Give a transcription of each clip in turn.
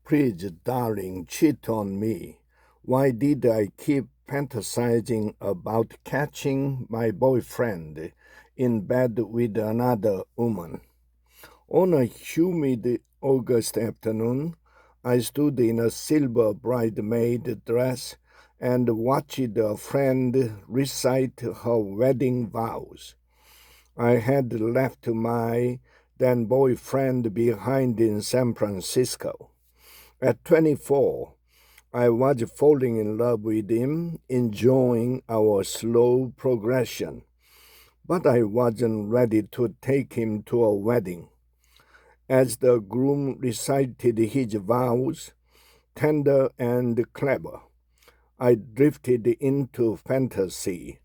Please, darling, cheat on me. Why did I keep fantasizing about catching my boyfriend in bed with another woman? On a humid August afternoon, I stood in a silver bridesmaid dress and watched a friend recite her wedding vows. I had left my then boyfriend behind in San Francisco. At 24, I was falling in love with him, enjoying our slow progression, but I wasn't ready to take him to a wedding. As the groom recited his vows, tender and clever, I drifted into fantasy,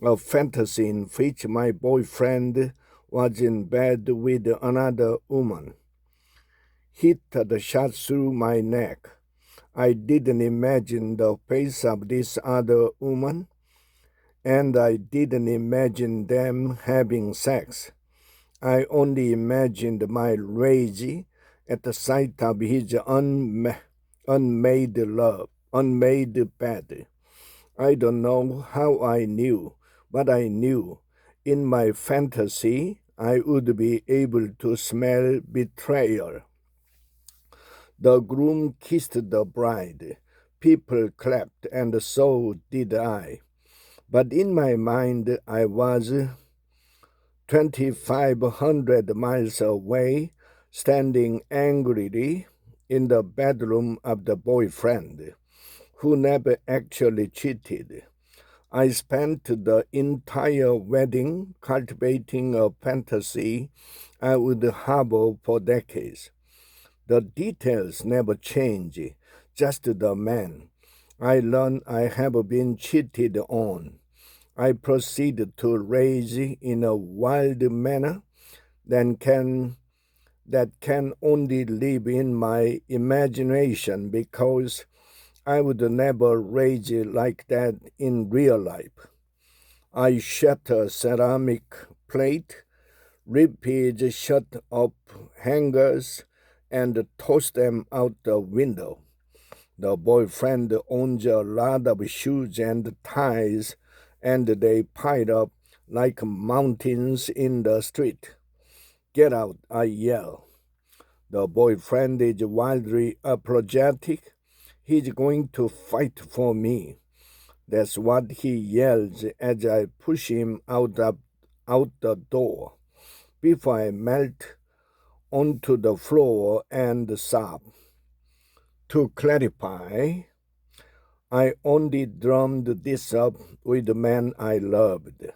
a fantasy in which my boyfriend was in bed with another woman. Hit the shot through my neck. I didn't imagine the face of this other woman, and I didn't imagine them having sex. I only imagined my rage at the sight of his unmade bed. I don't know how I knew, but I knew in my fantasy I would be able to smell betrayal. The groom kissed the bride. People clapped, and so did I. But in my mind, I was 2,500 miles away, standing angrily in the bedroom of the boyfriend, who never actually cheated. I spent the entire wedding cultivating a fantasy I would harbor for decades. The details never change, just the man. I learn I have been cheated on. I proceed to rage in a wild manner that can only live in my imagination because I would never rage like that in real life. I shatter ceramic plate, rip his shut up hangers, and toss them out the window. The boyfriend owns a lot of shoes and ties, and they pile up like mountains in the street. Get out, I yell. The boyfriend is wildly apologetic. He's going to fight for me. That's what he yells as I push him out the door before I melt onto the floor and sob. To clarify, I only drummed this up with the man I loved.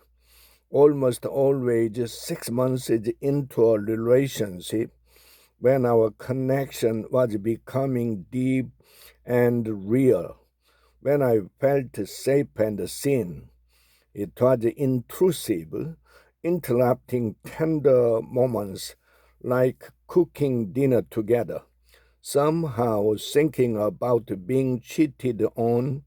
Almost always 6 months into a relationship, when our connection was becoming deep and real, when I felt safe and seen. It was intrusive, interrupting tender moments like cooking dinner together. Somehow, thinking about being cheated on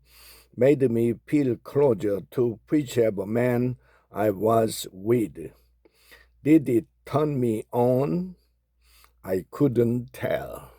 made me feel closer to whichever man I was with. Did it turn me on? I couldn't tell.